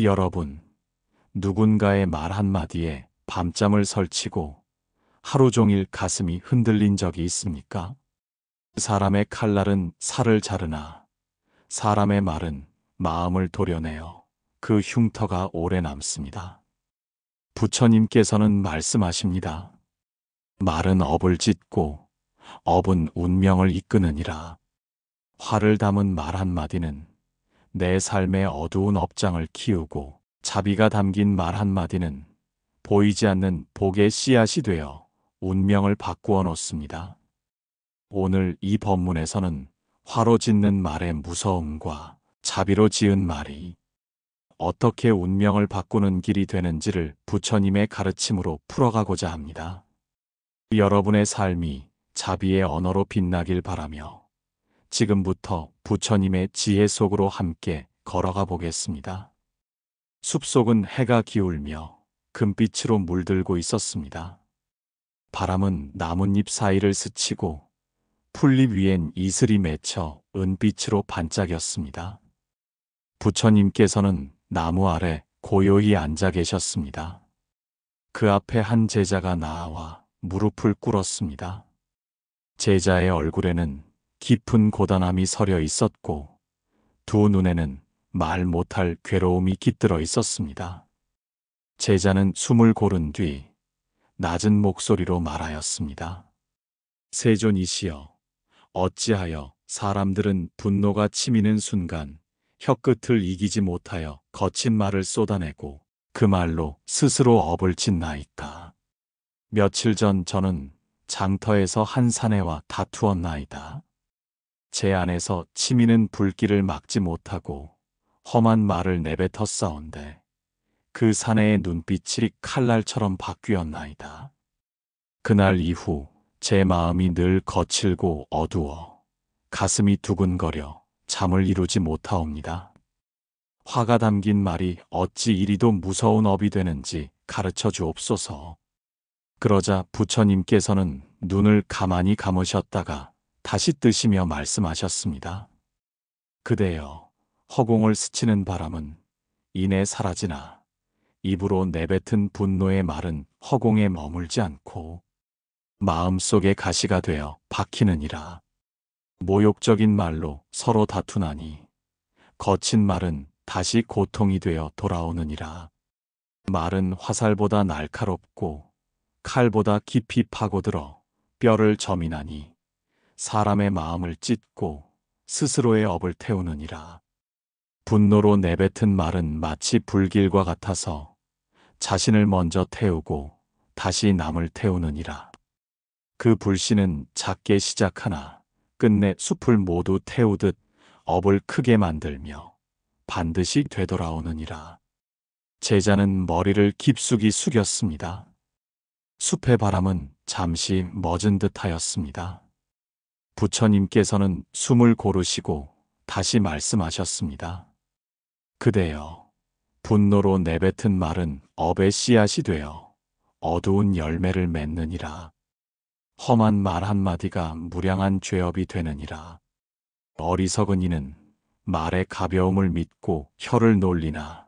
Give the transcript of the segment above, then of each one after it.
여러분, 누군가의 말 한마디에 밤잠을 설치고 하루 종일 가슴이 흔들린 적이 있습니까? 사람의 칼날은 살을 자르나 사람의 말은 마음을 도려내어 그 흉터가 오래 남습니다. 부처님께서는 말씀하십니다. 말은 업을 짓고 업은 운명을 이끄느니라. 화를 담은 말 한마디는 내 삶의 어두운 업장을 키우고 자비가 담긴 말 한마디는 보이지 않는 복의 씨앗이 되어 운명을 바꾸어 놓습니다. 오늘 이 법문에서는 화로 짓는 말의 무서움과 자비로 지은 말이 어떻게 운명을 바꾸는 길이 되는지를 부처님의 가르침으로 풀어가고자 합니다. 여러분의 삶이 자비의 언어로 빛나길 바라며 지금부터 부처님의 지혜 속으로 함께 걸어가 보겠습니다. 숲속은 해가 기울며 금빛으로 물들고 있었습니다. 바람은 나뭇잎 사이를 스치고 풀잎 위엔 이슬이 맺혀 은빛으로 반짝였습니다. 부처님께서는 나무 아래 고요히 앉아 계셨습니다. 그 앞에 한 제자가 나와 무릎을 꿇었습니다. 제자의 얼굴에는 깊은 고단함이 서려 있었고 두 눈에는 말 못할 괴로움이 깃들어 있었습니다. 제자는 숨을 고른 뒤 낮은 목소리로 말하였습니다. 세존이시여, 어찌하여 사람들은 분노가 치미는 순간 혀끝을 이기지 못하여 거친 말을 쏟아내고 그 말로 스스로 업을 짓나이까. 며칠 전 저는 장터에서 한 사내와 다투었나이다. 제 안에서 치미는 불길을 막지 못하고 험한 말을 내뱉었사온데 그 사내의 눈빛이 칼날처럼 바뀌었나이다. 그날 이후 제 마음이 늘 거칠고 어두워 가슴이 두근거려 잠을 이루지 못하옵니다. 화가 담긴 말이 어찌 이리도 무서운 업이 되는지 가르쳐 주옵소서. 그러자 부처님께서는 눈을 가만히 감으셨다가 다시 뜨시며 말씀하셨습니다. 그대여, 허공을 스치는 바람은 이내 사라지나 입으로 내뱉은 분노의 말은 허공에 머물지 않고 마음속의 가시가 되어 박히느니라. 모욕적인 말로 서로 다투나니 거친 말은 다시 고통이 되어 돌아오느니라. 말은 화살보다 날카롭고 칼보다 깊이 파고들어 뼈를 저미나니 사람의 마음을 찢고 스스로의 업을 태우느니라. 분노로 내뱉은 말은 마치 불길과 같아서 자신을 먼저 태우고 다시 남을 태우느니라. 그 불씨는 작게 시작하나 끝내 숲을 모두 태우듯 업을 크게 만들며 반드시 되돌아오느니라. 제자는 머리를 깊숙이 숙였습니다. 숲의 바람은 잠시 멎은 듯 하였습니다. 부처님께서는 숨을 고르시고 다시 말씀하셨습니다. 그대여, 분노로 내뱉은 말은 업의 씨앗이 되어 어두운 열매를 맺느니라. 험한 말 한마디가 무량한 죄업이 되느니라. 어리석은 이는 말의 가벼움을 믿고 혀를 놀리나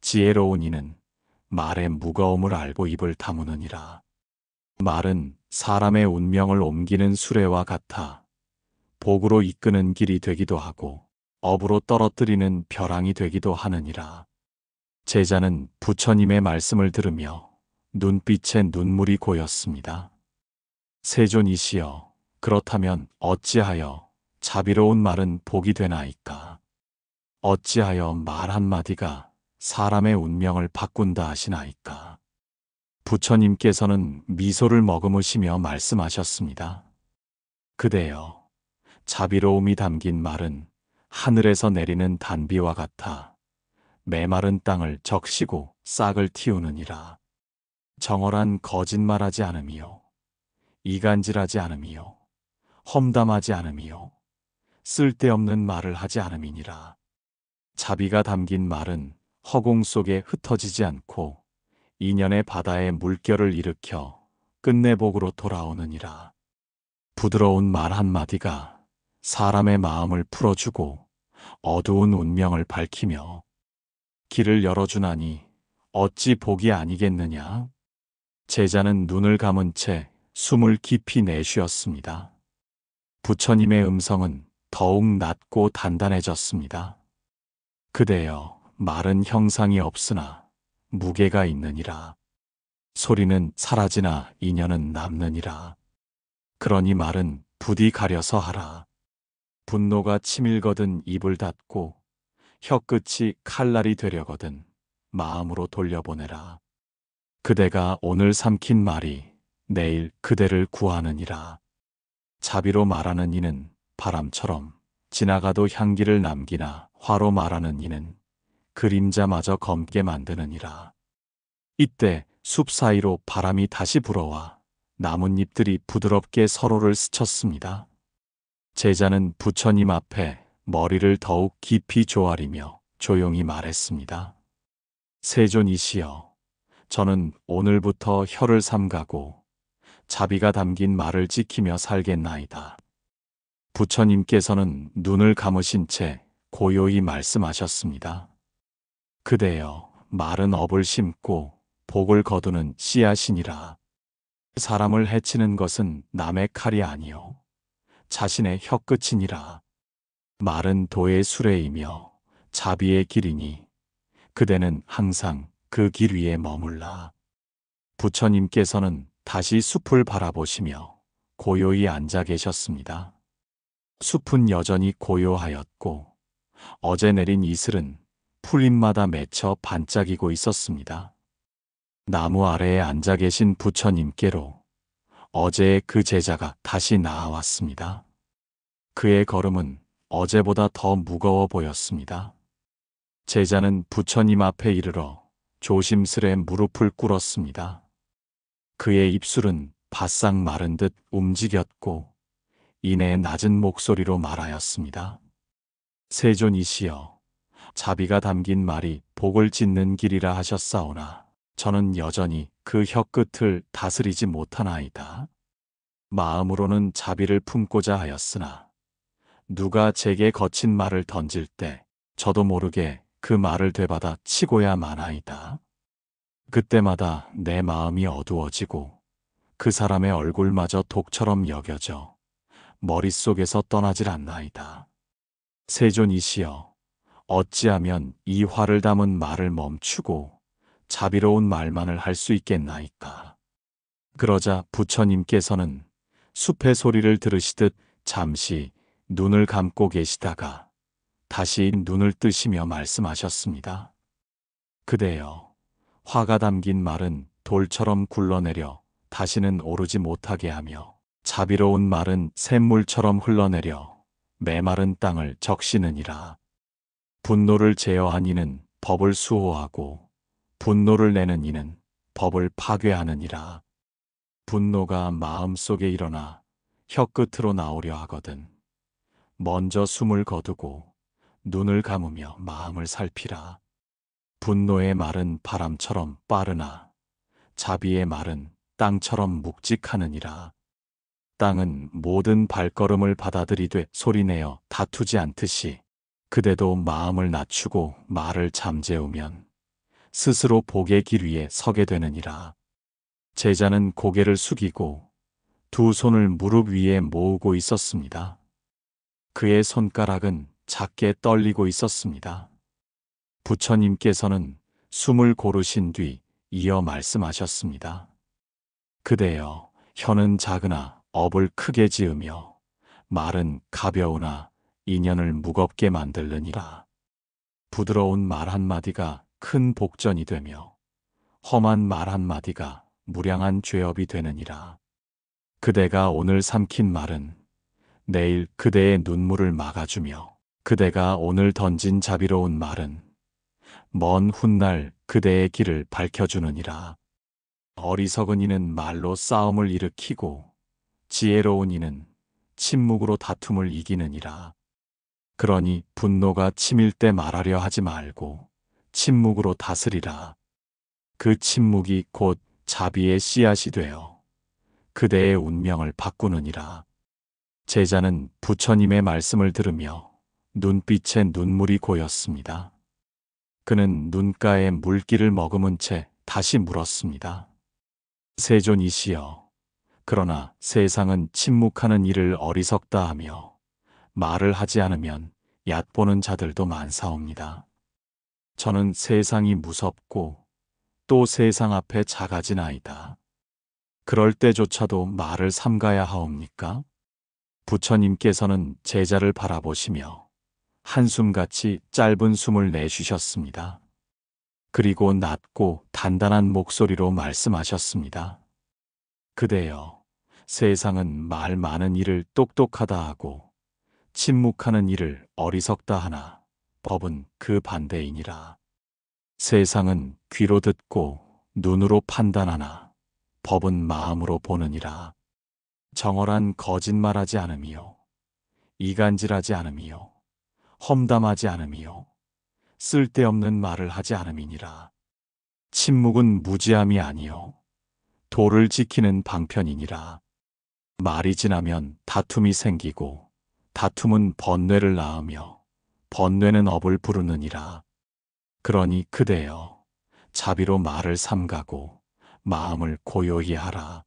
지혜로운 이는 말의 무거움을 알고 입을 다무느니라. 말은 사람의 운명을 옮기는 수레와 같아 복으로 이끄는 길이 되기도 하고 업으로 떨어뜨리는 벼랑이 되기도 하느니라. 제자는 부처님의 말씀을 들으며 눈빛에 눈물이 고였습니다. 세존이시여, 그렇다면 어찌하여 자비로운 말은 복이 되나이까? 어찌하여 말 한마디가 사람의 운명을 바꾼다 하시나이까? 부처님께서는 미소를 머금으시며 말씀하셨습니다. 그대여, 자비로움이 담긴 말은 하늘에서 내리는 단비와 같아 메마른 땅을 적시고 싹을 틔우느니라. 정월한 거짓말하지 않음이요, 이간질하지 않음이요, 험담하지 않음이요, 쓸데없는 말을 하지 않음이니라. 자비가 담긴 말은 허공 속에 흩어지지 않고 인연의 바다에 물결을 일으켜 끝내 복으로 돌아오느니라. 부드러운 말 한마디가 사람의 마음을 풀어주고 어두운 운명을 밝히며 길을 열어주나니 어찌 복이 아니겠느냐. 제자는 눈을 감은 채 숨을 깊이 내쉬었습니다. 부처님의 음성은 더욱 낮고 단단해졌습니다. 그대여, 말은 형상이 없으나 무게가 있느니라. 소리는 사라지나 인연은 남느니라. 그러니 말은 부디 가려서 하라. 분노가 치밀거든 입을 닫고 혀끝이 칼날이 되려거든 마음으로 돌려보내라. 그대가 오늘 삼킨 말이 내일 그대를 구하느니라. 자비로 말하는 이는 바람처럼 지나가도 향기를 남기나 화로 말하는 이는 그림자마저 검게 만드느니라. 이때 숲 사이로 바람이 다시 불어와 나뭇잎들이 부드럽게 서로를 스쳤습니다. 제자는 부처님 앞에 머리를 더욱 깊이 조아리며 조용히 말했습니다. 세존이시여, 저는 오늘부터 혀를 삼가고 자비가 담긴 말을 지키며 살겠나이다. 부처님께서는 눈을 감으신 채 고요히 말씀하셨습니다. 그대여, 말은 업을 심고 복을 거두는 씨앗이니라. 사람을 해치는 것은 남의 칼이 아니요 자신의 혀끝이니라. 말은 도의 수레이며 자비의 길이니 그대는 항상 그 길 위에 머물라. 부처님께서는 다시 숲을 바라보시며 고요히 앉아 계셨습니다. 숲은 여전히 고요하였고 어제 내린 이슬은 풀잎마다 맺혀 반짝이고 있었습니다. 나무 아래에 앉아 계신 부처님께로 어제의 그 제자가 다시 나아왔습니다. 그의 걸음은 어제보다 더 무거워 보였습니다. 제자는 부처님 앞에 이르러 조심스레 무릎을 꿇었습니다. 그의 입술은 바싹 마른 듯 움직였고 이내 낮은 목소리로 말하였습니다. 세존이시여, 자비가 담긴 말이 복을 짓는 길이라 하셨사오나 저는 여전히 그 혀끝을 다스리지 못하나이다. 마음으로는 자비를 품고자 하였으나 누가 제게 거친 말을 던질 때 저도 모르게 그 말을 되받아 치고야 마나이다. 그때마다 내 마음이 어두워지고 그 사람의 얼굴마저 독처럼 여겨져 머릿속에서 떠나질 않나이다. 세존이시여, 어찌하면 이 화를 담은 말을 멈추고 자비로운 말만을 할 수 있겠나이까. 그러자 부처님께서는 숲의 소리를 들으시듯 잠시 눈을 감고 계시다가 다시 눈을 뜨시며 말씀하셨습니다. 그대여, 화가 담긴 말은 돌처럼 굴러내려 다시는 오르지 못하게 하며 자비로운 말은 샘물처럼 흘러내려 메마른 땅을 적시느니라. 분노를 제어한 이는 법을 수호하고 분노를 내는 이는 법을 파괴하느니라. 분노가 마음속에 일어나 혀끝으로 나오려 하거든 먼저 숨을 거두고 눈을 감으며 마음을 살피라. 분노의 말은 바람처럼 빠르나 자비의 말은 땅처럼 묵직하느니라. 땅은 모든 발걸음을 받아들이되 소리내어 다투지 않듯이 그대도 마음을 낮추고 말을 잠재우면 스스로 복의 길 위에 서게 되느니라. 제자는 고개를 숙이고 두 손을 무릎 위에 모으고 있었습니다. 그의 손가락은 작게 떨리고 있었습니다. 부처님께서는 숨을 고르신 뒤 이어 말씀하셨습니다. 그대여, 혀는 작으나 업을 크게 지으며 말은 가벼우나 인연을 무겁게 만들느니라. 부드러운 말 한마디가 큰 복전이 되며 험한 말 한마디가 무량한 죄업이 되느니라. 그대가 오늘 삼킨 말은 내일 그대의 눈물을 막아주며 그대가 오늘 던진 자비로운 말은 먼 훗날 그대의 길을 밝혀주느니라. 어리석은 이는 말로 싸움을 일으키고 지혜로운 이는 침묵으로 다툼을 이기느니라. 그러니 분노가 치밀 때 말하려 하지 말고 침묵으로 다스리라. 그 침묵이 곧 자비의 씨앗이 되어 그대의 운명을 바꾸느니라. 제자는 부처님의 말씀을 들으며 눈빛에 눈물이 고였습니다. 그는 눈가에 물기를 머금은 채 다시 물었습니다. 세존이시여, 그러나 세상은 침묵하는 이를 어리석다 하며 말을 하지 않으면 얕보는 자들도 많사옵니다. 저는 세상이 무섭고 또 세상 앞에 작아지나이다. 그럴 때조차도 말을 삼가야 하옵니까? 부처님께서는 제자를 바라보시며 한숨같이 짧은 숨을 내쉬셨습니다. 그리고 낮고 단단한 목소리로 말씀하셨습니다. 그대여, 세상은 말 많은 이를 똑똑하다 하고 침묵하는 이를 어리석다 하나 법은 그 반대이니라. 세상은 귀로 듣고 눈으로 판단하나 법은 마음으로 보느니라. 정월한 거짓말하지 않음이요, 이간질하지 않음이요, 험담하지 않음이요, 쓸데없는 말을 하지 않음이니라. 침묵은 무지함이 아니요, 도를 지키는 방편이니라. 말이 지나면 다툼이 생기고 다툼은 번뇌를 낳으며 번뇌는 업을 부르느니라. 그러니 그대여, 자비로 말을 삼가고 마음을 고요히 하라.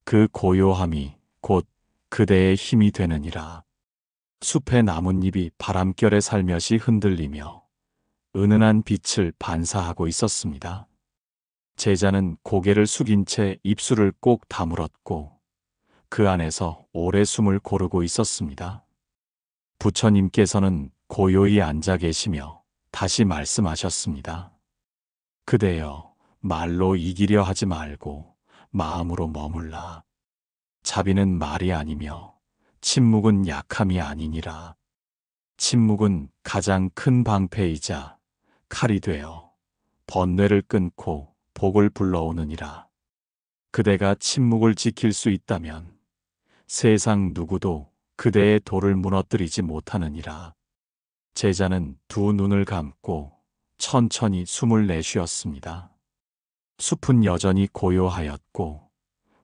그 고요함이 곧 그대의 힘이 되느니라. 숲의 나뭇잎이 바람결에 살며시 흔들리며 은은한 빛을 반사하고 있었습니다. 제자는 고개를 숙인 채 입술을 꼭 다물었고 그 안에서 오래 숨을 고르고 있었습니다. 부처님께서는 고요히 앉아 계시며 다시 말씀하셨습니다. 그대여, 말로 이기려 하지 말고 마음으로 머물라. 자비는 말이 아니며 침묵은 약함이 아니니라. 침묵은 가장 큰 방패이자 칼이 되어 번뇌를 끊고 복을 불러오느니라. 그대가 침묵을 지킬 수 있다면 세상 누구도 그대의 돌을 무너뜨리지 못하느니라. 제자는 두 눈을 감고 천천히 숨을 내쉬었습니다. 숲은 여전히 고요하였고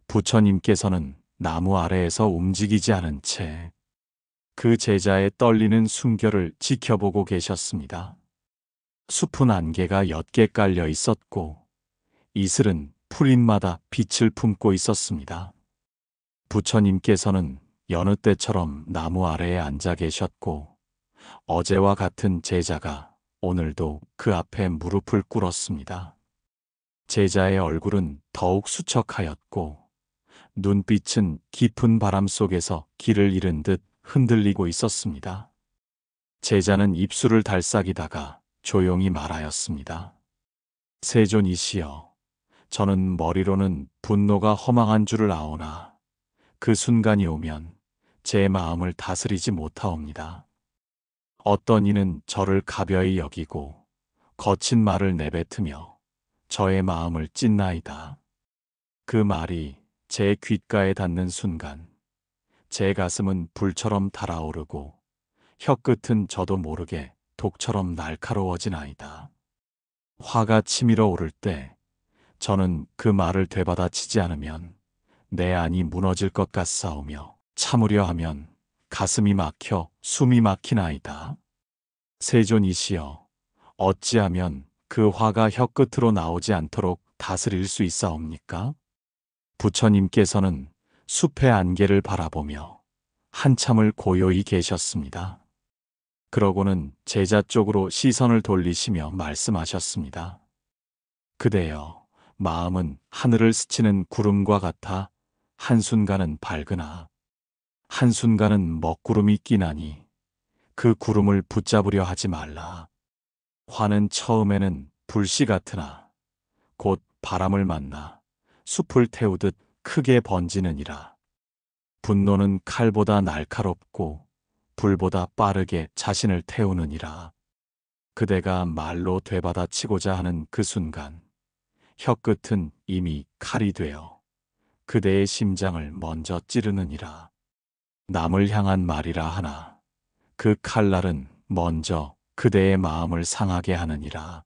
부처님께서는 나무 아래에서 움직이지 않은 채 그 제자의 떨리는 숨결을 지켜보고 계셨습니다. 숲은 안개가 옅게 깔려 있었고 이슬은 풀잎마다 빛을 품고 있었습니다. 부처님께서는 여느 때처럼 나무 아래에 앉아 계셨고 어제와 같은 제자가 오늘도 그 앞에 무릎을 꿇었습니다. 제자의 얼굴은 더욱 수척하였고 눈빛은 깊은 바람 속에서 길을 잃은 듯 흔들리고 있었습니다. 제자는 입술을 달싹이다가 조용히 말하였습니다. 세존이시여, 저는 머리로는 분노가 허망한 줄을 아오나 그 순간이 오면 제 마음을 다스리지 못하옵니다. 어떤 이는 저를 가벼이 여기고 거친 말을 내뱉으며 저의 마음을 찢나이다. 그 말이 제 귓가에 닿는 순간 제 가슴은 불처럼 달아오르고 혀끝은 저도 모르게 독처럼 날카로워지나이다. 화가 치밀어 오를 때 저는 그 말을 되받아치지 않으면 내 안이 무너질 것 같사오며 참으려 하면 가슴이 막혀 숨이 막히나이다. 세존이시여, 어찌하면 그 화가 혀끝으로 나오지 않도록 다스릴 수 있사옵니까? 부처님께서는 숲의 안개를 바라보며 한참을 고요히 계셨습니다. 그러고는 제자 쪽으로 시선을 돌리시며 말씀하셨습니다. 그대여, 마음은 하늘을 스치는 구름과 같아 한순간은 밝으나 한순간은 먹구름이 끼나니 그 구름을 붙잡으려 하지 말라. 화는 처음에는 불씨 같으나 곧 바람을 만나 숲을 태우듯 크게 번지느니라. 분노는 칼보다 날카롭고 불보다 빠르게 자신을 태우느니라. 그대가 말로 되받아치고자 하는 그 순간 혀끝은 이미 칼이 되어 그대의 심장을 먼저 찌르느니라. 남을 향한 말이라 하나 그 칼날은 먼저 그대의 마음을 상하게 하느니라.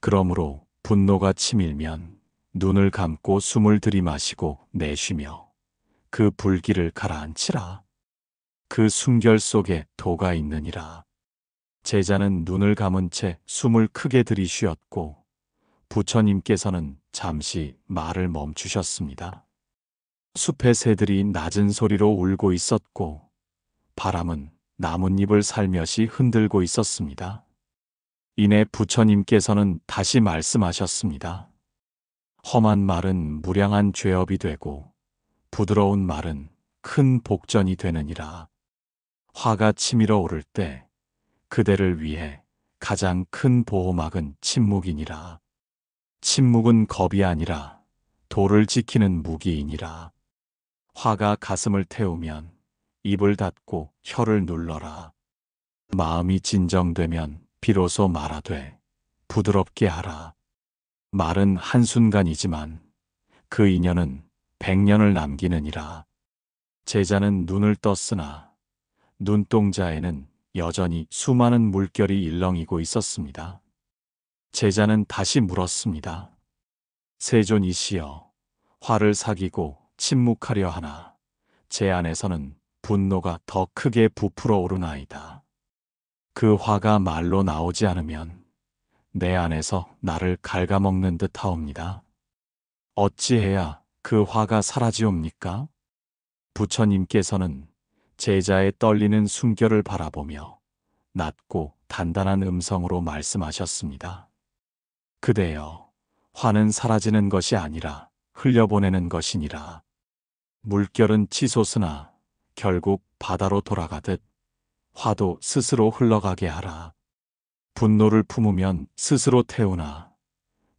그러므로 분노가 치밀면 눈을 감고 숨을 들이마시고 내쉬며 그 불길을 가라앉히라. 그 숨결 속에 도가 있느니라. 제자는 눈을 감은 채 숨을 크게 들이쉬었고 부처님께서는 잠시 말을 멈추셨습니다. 숲의 새들이 낮은 소리로 울고 있었고 바람은 나뭇잎을 살며시 흔들고 있었습니다. 이내 부처님께서는 다시 말씀하셨습니다. 험한 말은 무량한 죄업이 되고 부드러운 말은 큰 복전이 되느니라. 화가 치밀어 오를 때 그대를 위해 가장 큰 보호막은 침묵이니라. 침묵은 겁이 아니라 도를 지키는 무기이니라. 화가 가슴을 태우면 입을 닫고 혀를 눌러라. 마음이 진정되면 비로소 말하되 부드럽게 하라. 말은 한순간이지만 그 인연은 100년을 남기느니라. 제자는 눈을 떴으나 눈동자에는 여전히 수많은 물결이 일렁이고 있었습니다. 제자는 다시 물었습니다. 세존이시여, 화를 사귀고 침묵하려 하나 제 안에서는 분노가 더 크게 부풀어 오르나이다. 그 화가 말로 나오지 않으면 내 안에서 나를 갉아먹는 듯 하옵니다. 어찌해야 그 화가 사라지옵니까? 부처님께서는 제자의 떨리는 숨결을 바라보며 낮고 단단한 음성으로 말씀하셨습니다. 그대여, 화는 사라지는 것이 아니라 흘려보내는 것이니라. 물결은 치솟으나 결국 바다로 돌아가듯 화도 스스로 흘러가게 하라. 분노를 품으면 스스로 태우나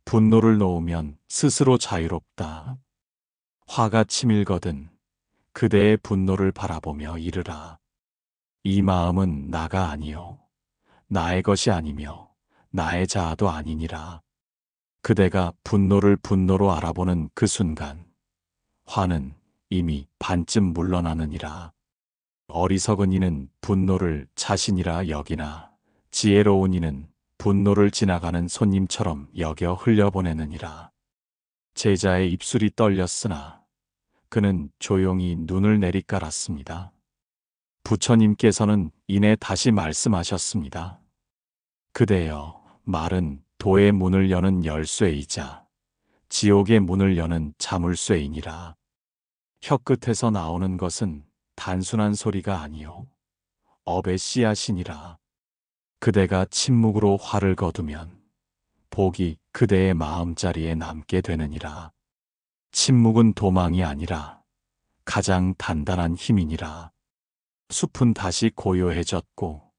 분노를 놓으면 스스로 자유롭다. 화가 치밀거든 그대의 분노를 바라보며 이르라. 이 마음은 나가 아니요 나의 것이 아니며 나의 자아도 아니니라. 그대가 분노를 분노로 알아보는 그 순간 화는 이미 반쯤 물러나느니라. 어리석은 이는 분노를 자신이라 여기나 지혜로운 이는 분노를 지나가는 손님처럼 여겨 흘려보내느니라. 제자의 입술이 떨렸으나 그는 조용히 눈을 내리깔았습니다. 부처님께서는 이내 다시 말씀하셨습니다. 그대여, 말은 도의 문을 여는 열쇠이자 지옥의 문을 여는 자물쇠이니라. 혀끝에서 나오는 것은 단순한 소리가 아니요 업의 씨앗이니라. 그대가 침묵으로 화를 거두면 복이 그대의 마음자리에 남게 되느니라. 침묵은 도망이 아니라 가장 단단한 힘이니라. 숲은 다시 고요해졌고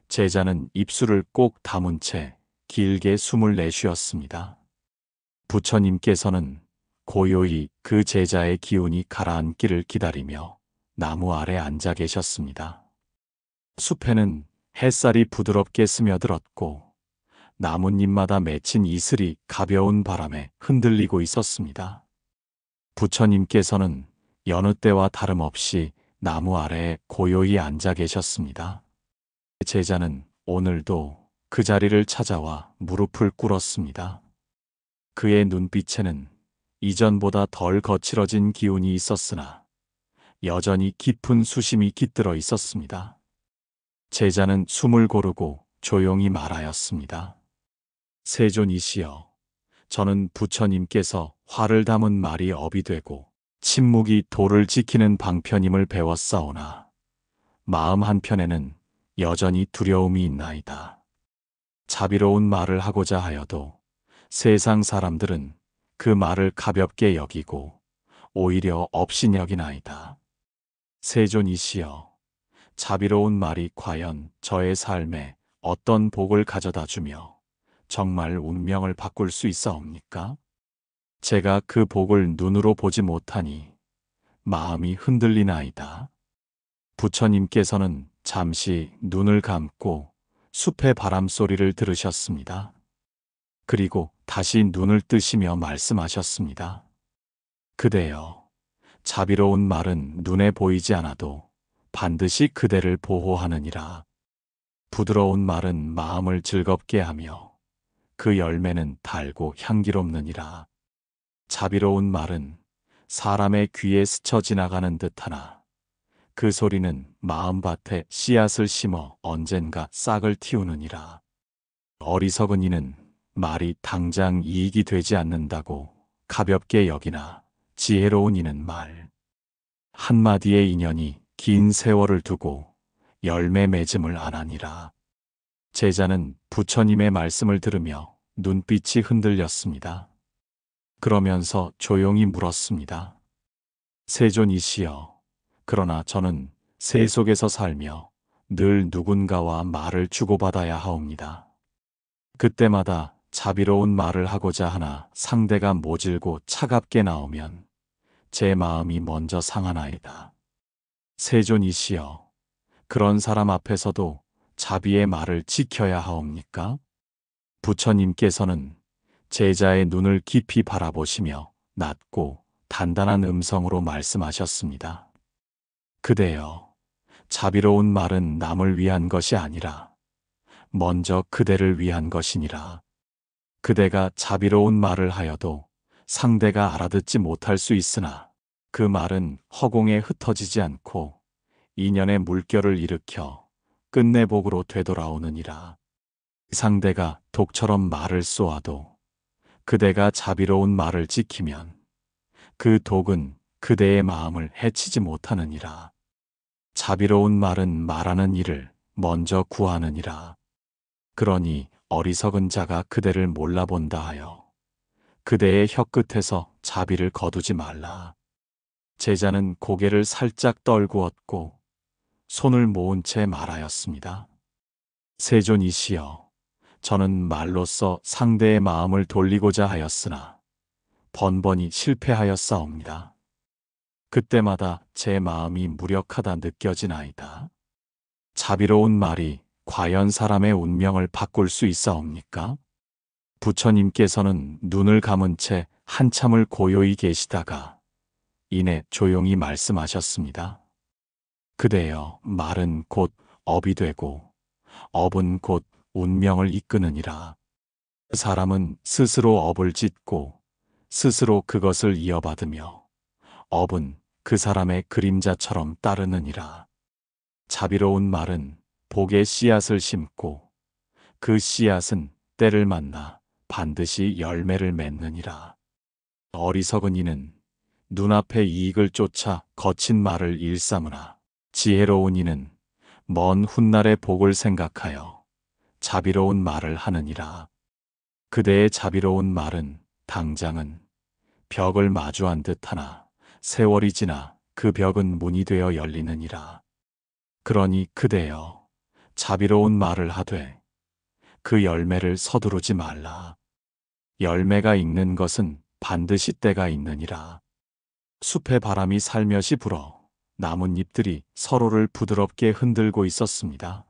제자는 입술을 꼭 다문 채 길게 숨을 내쉬었습니다. 부처님께서는 고요히 그 제자의 기운이 가라앉기를 기다리며 나무 아래 앉아 계셨습니다. 숲에는 햇살이 부드럽게 스며들었고 나뭇잎마다 맺힌 이슬이 가벼운 바람에 흔들리고 있었습니다. 부처님께서는 여느 때와 다름없이 나무 아래에 고요히 앉아 계셨습니다. 제자는 오늘도 그 자리를 찾아와 무릎을 꿇었습니다. 그의 눈빛에는 이전보다 덜 거칠어진 기운이 있었으나 여전히 깊은 수심이 깃들어 있었습니다. 제자는 숨을 고르고 조용히 말하였습니다. 세존이시여, 저는 부처님께서 화를 담은 말이 업이 되고 침묵이 도를 지키는 방편임을 배웠사오나 마음 한편에는 여전히 두려움이 있나이다. 자비로운 말을 하고자 하여도 세상 사람들은 그 말을 가볍게 여기고 오히려 업신여기나이다. 세존이시여, 자비로운 말이 과연 저의 삶에 어떤 복을 가져다 주며 정말 운명을 바꿀 수 있사옵니까? 제가 그 복을 눈으로 보지 못하니 마음이 흔들리나이다. 부처님께서는 잠시 눈을 감고 숲의 바람 소리를 들으셨습니다. 그리고 다시 눈을 뜨시며 말씀하셨습니다. 그대여, 자비로운 말은 눈에 보이지 않아도 반드시 그대를 보호하느니라. 부드러운 말은 마음을 즐겁게 하며 그 열매는 달고 향기롭느니라. 자비로운 말은 사람의 귀에 스쳐 지나가는 듯하나 그 소리는 마음밭에 씨앗을 심어 언젠가 싹을 틔우느니라. 어리석은 이는 말이 당장 이익이 되지 않는다고 가볍게 여기나 지혜로운 이는 말 한마디의 인연이 긴 세월을 두고 열매 맺음을 안하니라. 제자는 부처님의 말씀을 들으며 눈빛이 흔들렸습니다. 그러면서 조용히 물었습니다. 세존이시여, 그러나 저는 세 속에서 살며 늘 누군가와 말을 주고받아야 하옵니다. 그때마다 자비로운 말을 하고자 하나 상대가 모질고 차갑게 나오면 제 마음이 먼저 상하나이다. 세존이시여, 그런 사람 앞에서도 자비의 말을 지켜야 하옵니까? 부처님께서는 제자의 눈을 깊이 바라보시며 낮고 단단한 음성으로 말씀하셨습니다. 그대여, 자비로운 말은 남을 위한 것이 아니라 먼저 그대를 위한 것이니라. 그대가 자비로운 말을 하여도 상대가 알아듣지 못할 수 있으나 그 말은 허공에 흩어지지 않고 인연의 물결을 일으켜 끝내 복으로 되돌아오느니라. 상대가 독처럼 말을 쏘아도 그대가 자비로운 말을 지키면 그 독은 그대의 마음을 해치지 못하느니라. 자비로운 말은 말하는 이를 먼저 구하느니라. 그러니 어리석은 자가 그대를 몰라본다 하여 그대의 혀끝에서 자비를 거두지 말라. 제자는 고개를 살짝 떨구었고 손을 모은 채 말하였습니다. 세존이시여, 저는 말로써 상대의 마음을 돌리고자 하였으나 번번이 실패하였사옵니다. 그때마다 제 마음이 무력하다 느껴지나이다. 자비로운 말이 과연 사람의 운명을 바꿀 수 있사옵니까? 부처님께서는 눈을 감은 채 한참을 고요히 계시다가 이내 조용히 말씀하셨습니다. 그대여, 말은 곧 업이 되고 업은 곧 운명을 이끄느니라. 사람은 스스로 업을 짓고 스스로 그것을 이어받으며 업은 그 사람의 그림자처럼 따르느니라. 자비로운 말은 복의 씨앗을 심고 그 씨앗은 때를 만나 반드시 열매를 맺느니라. 어리석은 이는 눈앞의 이익을 쫓아 거친 말을 일삼으나 지혜로운 이는 먼 훗날의 복을 생각하여 자비로운 말을 하느니라. 그대의 자비로운 말은 당장은 벽을 마주한 듯하나 세월이 지나 그 벽은 문이 되어 열리느니라. 그러니 그대여, 자비로운 말을 하되 그 열매를 서두르지 말라. 열매가 익는 것은 반드시 때가 있느니라. 숲의 바람이 살며시 불어 나뭇잎들이 서로를 부드럽게 흔들고 있었습니다.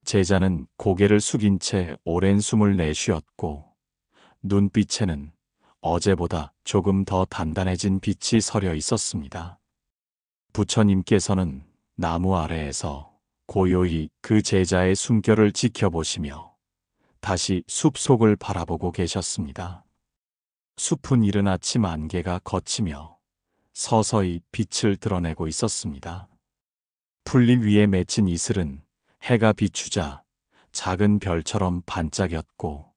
제자는 고개를 숙인 채 오랜 숨을 내쉬었고 눈빛에는 어제보다 조금 더 단단해진 빛이 서려 있었습니다. 부처님께서는 나무 아래에서 고요히 그 제자의 숨결을 지켜보시며 다시 숲속을 바라보고 계셨습니다. 숲은 이른 아침 안개가 걷히며 서서히 빛을 드러내고 있었습니다. 풀잎 위에 맺힌 이슬은 해가 비추자 작은 별처럼 반짝였고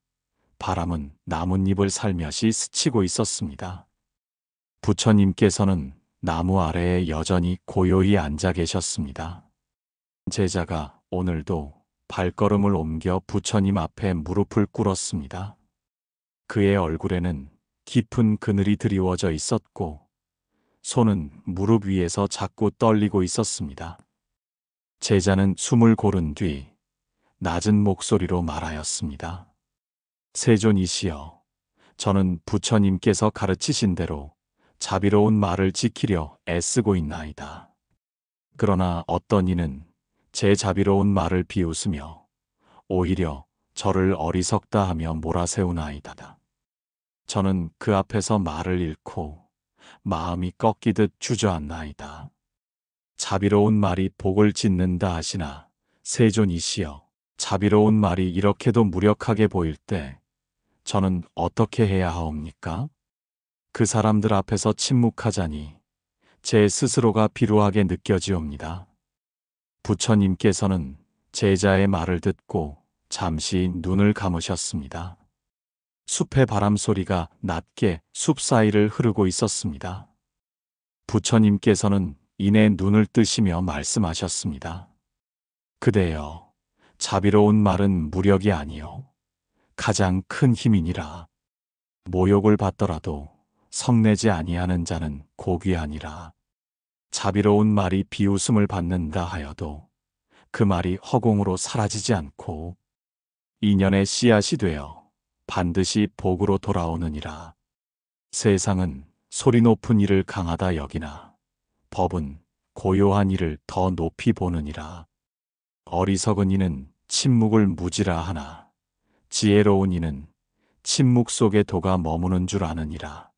바람은 나뭇잎을 살며시 스치고 있었습니다. 부처님께서는 나무 아래에 여전히 고요히 앉아 계셨습니다. 제자가 오늘도 발걸음을 옮겨 부처님 앞에 무릎을 꿇었습니다. 그의 얼굴에는 깊은 그늘이 드리워져 있었고 손은 무릎 위에서 자꾸 떨리고 있었습니다. 제자는 숨을 고른 뒤 낮은 목소리로 말하였습니다. 세존이시여, 저는 부처님께서 가르치신 대로 자비로운 말을 지키려 애쓰고 있나이다. 그러나 어떤 이는 제 자비로운 말을 비웃으며 오히려 저를 어리석다 하며 몰아세우나이다. 저는 그 앞에서 말을 잃고 마음이 꺾이듯 주저앉나이다. 자비로운 말이 복을 짓는다 하시나 세존이시여, 자비로운 말이 이렇게도 무력하게 보일 때 저는 어떻게 해야 하옵니까? 그 사람들 앞에서 침묵하자니 제 스스로가 비루하게 느껴지옵니다. 부처님께서는 제자의 말을 듣고 잠시 눈을 감으셨습니다. 숲의 바람 소리가 낮게 숲 사이를 흐르고 있었습니다. 부처님께서는 이내 눈을 뜨시며 말씀하셨습니다. 그대여, 자비로운 말은 무력이 아니요 가장 큰 힘이니라. 모욕을 받더라도 성내지 아니하는 자는 고귀하니라. 자비로운 말이 비웃음을 받는다 하여도 그 말이 허공으로 사라지지 않고 인연의 씨앗이 되어 반드시 복으로 돌아오느니라. 세상은 소리 높은 이를 강하다 여기나 법은 고요한 이를 더 높이 보느니라. 어리석은 이는 침묵을 무지라 하나 지혜로운 이는 침묵 속에 도가 머무는 줄 아느니라.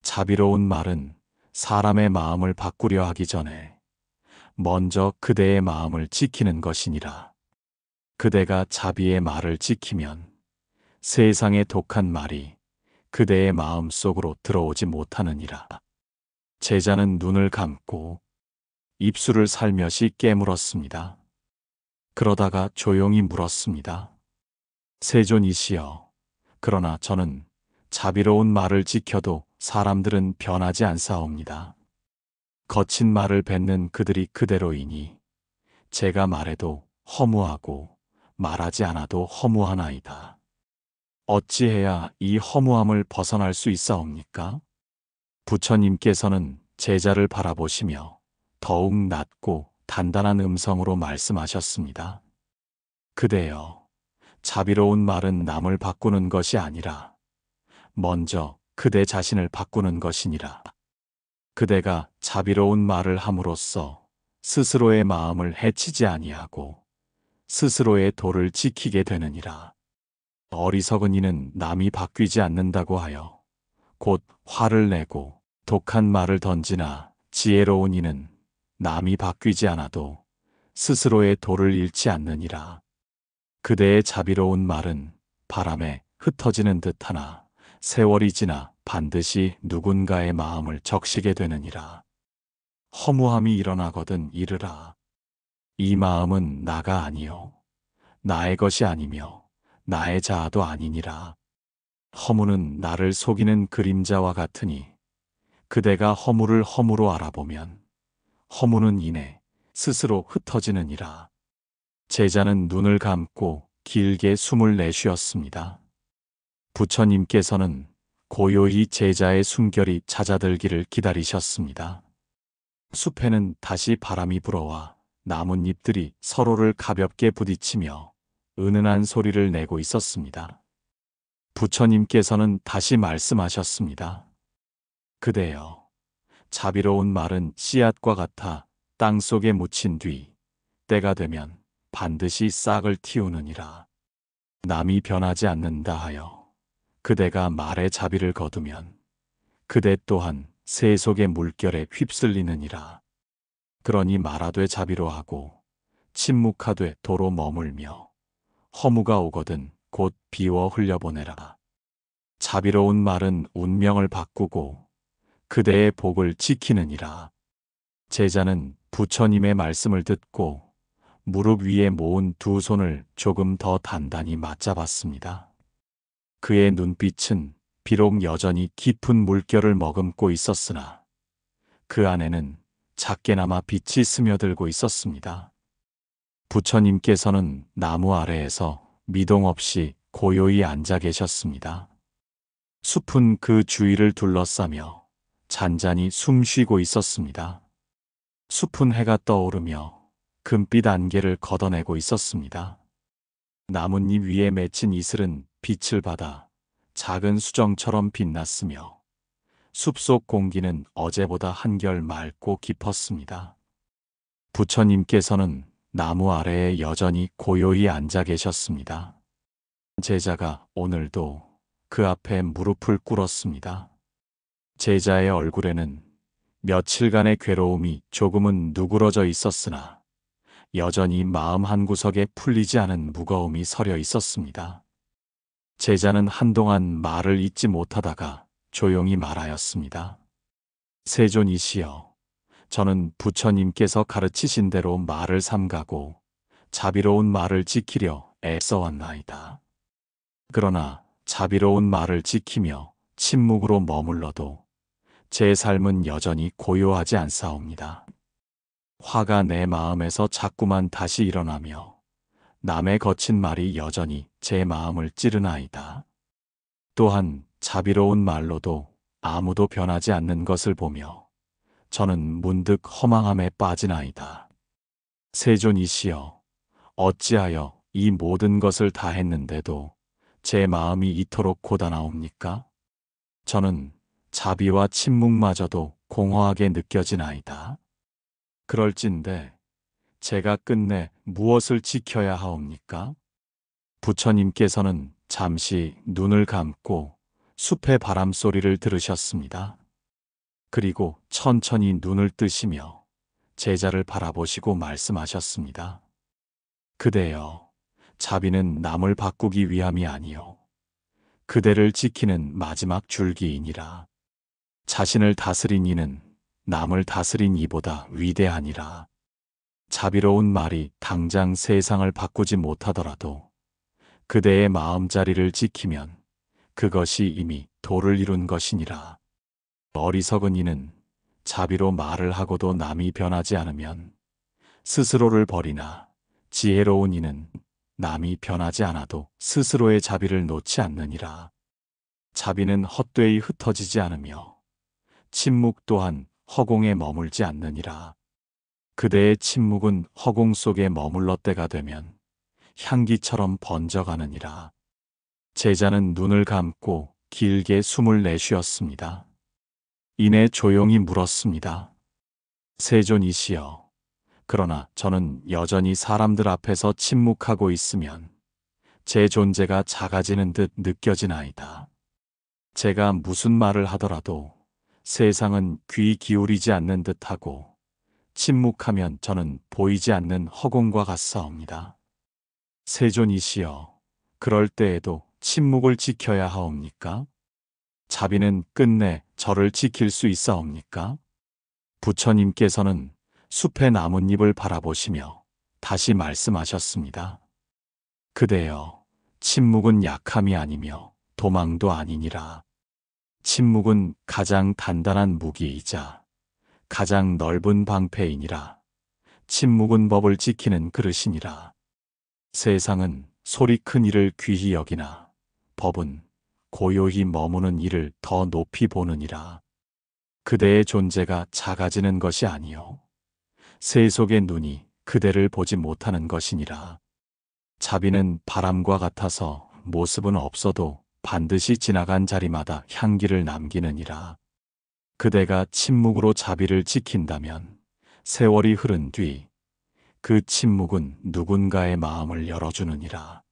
자비로운 말은 사람의 마음을 바꾸려 하기 전에 먼저 그대의 마음을 지키는 것이니라. 그대가 자비의 말을 지키면 세상의 독한 말이 그대의 마음 속으로 들어오지 못하느니라. 제자는 눈을 감고 입술을 살며시 깨물었습니다. 그러다가 조용히 물었습니다. 세존이시여, 그러나 저는 자비로운 말을 지켜도 사람들은 변하지 않사옵니다. 거친 말을 뱉는 그들이 그대로이니 제가 말해도 허무하고 말하지 않아도 허무하나이다. 어찌해야 이 허무함을 벗어날 수 있사옵니까? 부처님께서는 제자를 바라보시며 더욱 낮고 단단한 음성으로 말씀하셨습니다. 그대여, 자비로운 말은 남을 바꾸는 것이 아니라 먼저 그대 자신을 바꾸는 것이니라. 그대가 자비로운 말을 함으로써 스스로의 마음을 해치지 아니하고 스스로의 도를 지키게 되느니라. 어리석은 이는 남이 바뀌지 않는다고 하여 곧 화를 내고 독한 말을 던지나 지혜로운 이는 남이 바뀌지 않아도 스스로의 도를 잃지 않느니라. 그대의 자비로운 말은 바람에 흩어지는 듯하나 세월이 지나 반드시 누군가의 마음을 적시게 되느니라. 허무함이 일어나거든 이르라. 이 마음은 나가 아니요 나의 것이 아니며 나의 자아도 아니니라. 허무는 나를 속이는 그림자와 같으니 그대가 허무를 허무로 알아보면 허무는 이내 스스로 흩어지느니라. 제자는 눈을 감고 길게 숨을 내쉬었습니다. 부처님께서는 고요히 제자의 숨결이 잦아들기를 기다리셨습니다. 숲에는 다시 바람이 불어와 나뭇잎들이 서로를 가볍게 부딪히며 은은한 소리를 내고 있었습니다. 부처님께서는 다시 말씀하셨습니다. 그대여, 자비로운 말은 씨앗과 같아 땅 속에 묻힌 뒤 때가 되면 반드시 싹을 틔우느니라. 남이 변하지 않는다 하여 그대가 말의 자비를 거두면 그대 또한 새 속의 물결에 휩쓸리느니라. 그러니 말하되 자비로하고 침묵하되 도로 머물며 허무가 오거든 곧 비워 흘려보내라. 자비로운 말은 운명을 바꾸고 그대의 복을 지키느니라. 제자는 부처님의 말씀을 듣고 무릎 위에 모은 두 손을 조금 더 단단히 맞잡았습니다. 그의 눈빛은 비록 여전히 깊은 물결을 머금고 있었으나 그 안에는 작게나마 빛이 스며들고 있었습니다. 부처님께서는 나무 아래에서 미동 없이 고요히 앉아 계셨습니다. 숲은 그 주위를 둘러싸며 잔잔히 숨쉬고 있었습니다. 숲은 해가 떠오르며 금빛 안개를 걷어내고 있었습니다. 나뭇잎 위에 맺힌 이슬은 빛을 받아 작은 수정처럼 빛났으며 숲속 공기는 어제보다 한결 맑고 깊었습니다. 부처님께서는 나무 아래에 여전히 고요히 앉아 계셨습니다. 제자가 오늘도 그 앞에 무릎을 꿇었습니다. 제자의 얼굴에는 며칠간의 괴로움이 조금은 누그러져 있었으나 여전히 마음 한구석에 풀리지 않은 무거움이 서려 있었습니다. 제자는 한동안 말을 잇지 못하다가 조용히 말하였습니다. 세존이시여, 저는 부처님께서 가르치신 대로 말을 삼가고 자비로운 말을 지키려 애써왔나이다. 그러나 자비로운 말을 지키며 침묵으로 머물러도 제 삶은 여전히 고요하지 않사옵니다. 화가 내 마음에서 자꾸만 다시 일어나며 남의 거친 말이 여전히 제 마음을 찌르나이다. 또한 자비로운 말로도 아무도 변하지 않는 것을 보며 저는 문득 허망함에 빠지나이다. 세존이시여, 어찌하여 이 모든 것을 다 했는데도 제 마음이 이토록 고단하옵니까? 저는 자비와 침묵마저도 공허하게 느껴지나이다. 그럴진데 제가 끝내 무엇을 지켜야 하옵니까? 부처님께서는 잠시 눈을 감고 숲의 바람 소리를 들으셨습니다. 그리고 천천히 눈을 뜨시며 제자를 바라보시고 말씀하셨습니다. 그대여, 자비는 남을 바꾸기 위함이 아니요 그대를 지키는 마지막 줄기이니라. 자신을 다스린 이는 남을 다스린 이보다 위대하니라. 자비로운 말이 당장 세상을 바꾸지 못하더라도 그대의 마음자리를 지키면 그것이 이미 도를 이룬 것이니라. 어리석은 이는 자비로 말을 하고도 남이 변하지 않으면 스스로를 버리나 지혜로운 이는 남이 변하지 않아도 스스로의 자비를 놓지 않느니라. 자비는 헛되이 흩어지지 않으며 침묵 또한 허공에 머물지 않느니라. 그대의 침묵은 허공 속에 머물러 때가 되면 향기처럼 번져가느니라. 제자는 눈을 감고 길게 숨을 내쉬었습니다. 이내 조용히 물었습니다. 세존이시여, 그러나 저는 여전히 사람들 앞에서 침묵하고 있으면 제 존재가 작아지는 듯 느껴지나이다. 제가 무슨 말을 하더라도 세상은 귀 기울이지 않는 듯하고 침묵하면 저는 보이지 않는 허공과 같사옵니다. 세존이시여, 그럴 때에도 침묵을 지켜야 하옵니까? 자비는 끝내 저를 지킬 수 있사옵니까? 부처님께서는 숲의 나뭇잎을 바라보시며 다시 말씀하셨습니다. 그대여, 침묵은 약함이 아니며 도망도 아니니라. 침묵은 가장 단단한 무기이자 가장 넓은 방패이니라. 침묵은 법을 지키는 그릇이니라. 세상은 소리 큰 일을 귀히 여기나 법은 고요히 머무는 일을 더 높이 보느니라. 그대의 존재가 작아지는 것이 아니요 세속의 눈이 그대를 보지 못하는 것이니라. 자비는 바람과 같아서 모습은 없어도 반드시 지나간 자리마다 향기를 남기느니라. 그대가 침묵으로 자비를 지킨다면 세월이 흐른 뒤 그 침묵은 누군가의 마음을 열어주느니라.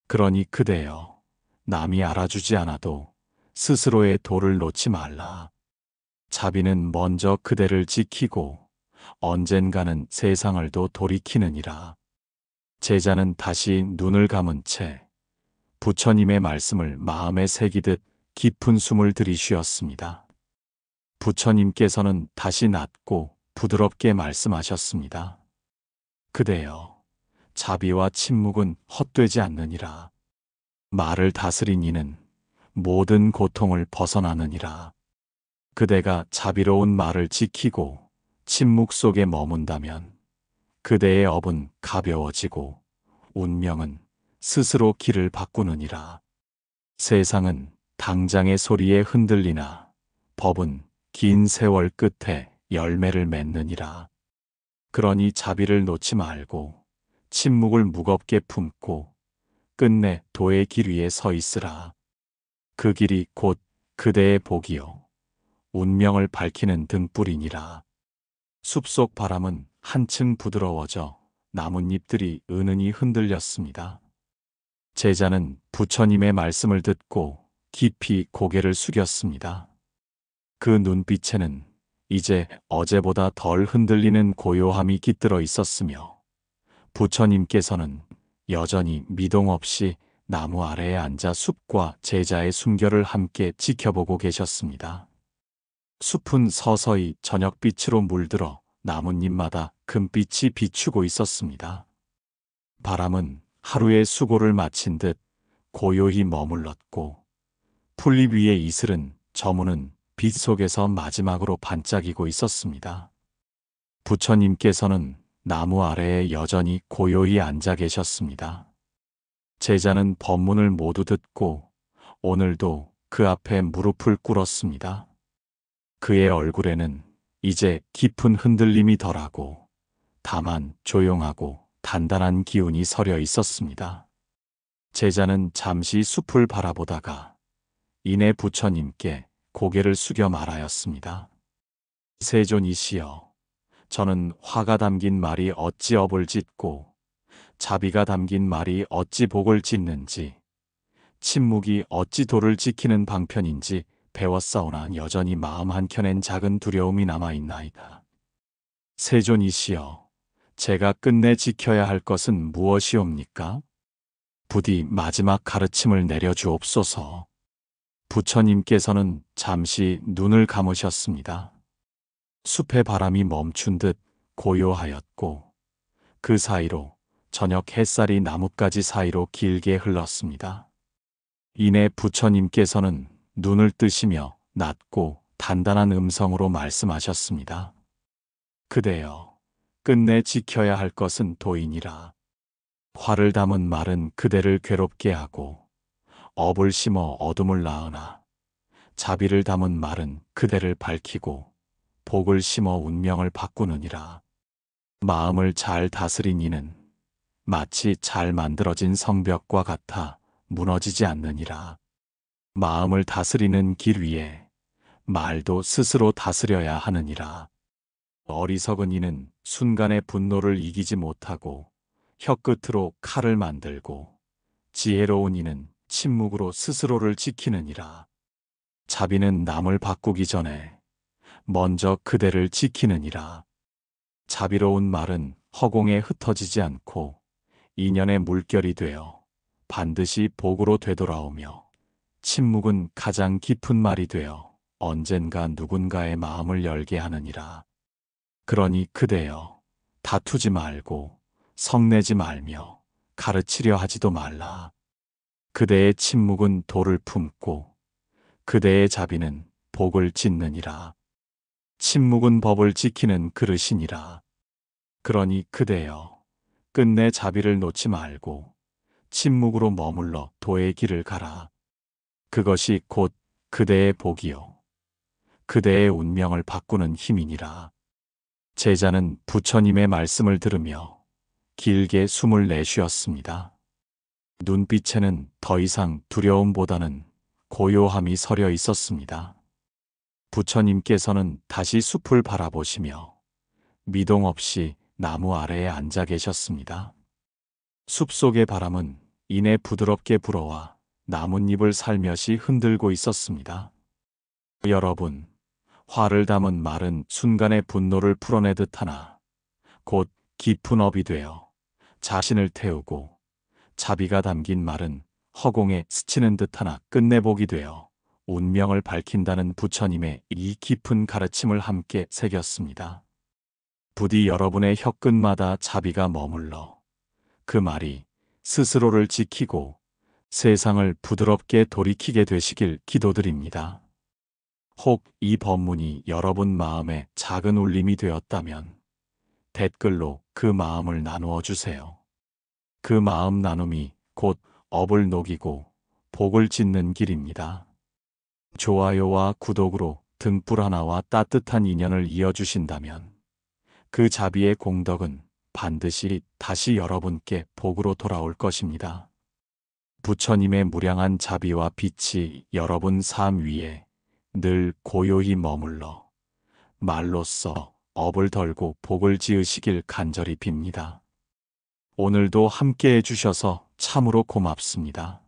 그러니 그대여, 남이 알아주지 않아도 스스로의 도를 놓지 말라. 자비는 먼저 그대를 지키고 언젠가는 세상을도 돌이키느니라. 제자는 다시 눈을 감은 채 부처님의 말씀을 마음에 새기듯 깊은 숨을 들이쉬었습니다. 부처님께서는 다시 낮고 부드럽게 말씀하셨습니다. 그대여, 자비와 침묵은 헛되지 않느니라. 말을 다스린 이는 모든 고통을 벗어나느니라. 그대가 자비로운 말을 지키고 침묵 속에 머문다면 그대의 업은 가벼워지고 운명은 스스로 길을 바꾸느니라. 세상은 당장의 소리에 흔들리나 법은 긴 세월 끝에 열매를 맺느니라. 그러니 자비를 놓지 말고 침묵을 무겁게 품고 끝내 도의 길 위에 서 있으라. 그 길이 곧 그대의 복이요 운명을 밝히는 등불이니라. 숲속 바람은 한층 부드러워져 나뭇잎들이 은은히 흔들렸습니다. 제자는 부처님의 말씀을 듣고 깊이 고개를 숙였습니다. 그 눈빛에는 이제 어제보다 덜 흔들리는 고요함이 깃들어 있었으며 부처님께서는 여전히 미동 없이 나무 아래에 앉아 숲과 제자의 숨결을 함께 지켜보고 계셨습니다. 숲은 서서히 저녁빛으로 물들어 나뭇잎마다 금빛이 비추고 있었습니다. 바람은 하루의 수고를 마친 듯 고요히 머물렀고, 풀잎 위의 이슬은 저무는 빛 속에서 마지막으로 반짝이고 있었습니다. 부처님께서는 나무 아래에 여전히 고요히 앉아 계셨습니다. 제자는 법문을 모두 듣고 오늘도 그 앞에 무릎을 꿇었습니다. 그의 얼굴에는 이제 깊은 흔들림이 덜하고 다만 조용하고 단단한 기운이 서려 있었습니다. 제자는 잠시 숲을 바라보다가 이내 부처님께 고개를 숙여 말하였습니다. 세존이시여, 저는 화가 담긴 말이 어찌 업을 짓고 자비가 담긴 말이 어찌 복을 짓는지, 침묵이 어찌 도를 지키는 방편인지 배웠사오나 여전히 마음 한켠엔 작은 두려움이 남아있나이다. 세존이시여, 제가 끝내 지켜야 할 것은 무엇이옵니까? 부디 마지막 가르침을 내려주옵소서. 부처님께서는 잠시 눈을 감으셨습니다. 숲의 바람이 멈춘 듯 고요하였고, 그 사이로 저녁 햇살이 나뭇가지 사이로 길게 흘렀습니다. 이내 부처님께서는 눈을 뜨시며 낮고 단단한 음성으로 말씀하셨습니다. 그대여, 끝내 지켜야 할 것은 도인이라. 화를 담은 말은 그대를 괴롭게 하고 업을 심어 어둠을 낳으나 자비를 담은 말은 그대를 밝히고 복을 심어 운명을 바꾸느니라. 마음을 잘 다스린 이는 마치 잘 만들어진 성벽과 같아 무너지지 않느니라. 마음을 다스리는 길 위에 말도 스스로 다스려야 하느니라. 어리석은 이는 순간의 분노를 이기지 못하고 혀끝으로 칼을 만들고, 지혜로운 이는 침묵으로 스스로를 지키느니라. 자비는 남을 바꾸기 전에 먼저 그대를 지키느니라. 자비로운 말은 허공에 흩어지지 않고 인연의 물결이 되어 반드시 복으로 되돌아오며, 침묵은 가장 깊은 말이 되어 언젠가 누군가의 마음을 열게 하느니라. 그러니 그대여, 다투지 말고 성내지 말며 가르치려 하지도 말라. 그대의 침묵은 돌을 품고 그대의 자비는 복을 짓느니라. 침묵은 법을 지키는 그릇이니라. 그러니 그대여, 끝내 자비를 놓지 말고 침묵으로 머물러 도의 길을 가라. 그것이 곧 그대의 복이요, 그대의 운명을 바꾸는 힘이니라. 제자는 부처님의 말씀을 들으며 길게 숨을 내쉬었습니다. 눈빛에는 더 이상 두려움보다는 고요함이 서려 있었습니다. 부처님께서는 다시 숲을 바라보시며 미동 없이 나무 아래에 앉아 계셨습니다. 숲속의 바람은 이내 부드럽게 불어와 나뭇잎을 살며시 흔들고 있었습니다. 여러분, 화를 담은 말은 순간의 분노를 풀어내듯 하나 곧 깊은 업이 되어 자신을 태우고, 자비가 담긴 말은 허공에 스치는 듯 하나 끝내 복이 되어 운명을 밝힌다는 부처님의 이 깊은 가르침을 함께 새겼습니다. 부디 여러분의 혀끝마다 자비가 머물러 그 말이 스스로를 지키고 세상을 부드럽게 돌이키게 되시길 기도드립니다. 혹 이 법문이 여러분 마음에 작은 울림이 되었다면 댓글로 그 마음을 나누어 주세요. 그 마음 나눔이 곧 업을 녹이고 복을 짓는 길입니다. 좋아요와 구독으로 등불 하나와 따뜻한 인연을 이어주신다면 그 자비의 공덕은 반드시 다시 여러분께 복으로 돌아올 것입니다. 부처님의 무량한 자비와 빛이 여러분 삶 위에 늘 고요히 머물러 말로써 업을 덜고 복을 지으시길 간절히 빕니다. 오늘도 함께 해주셔서 참으로 고맙습니다.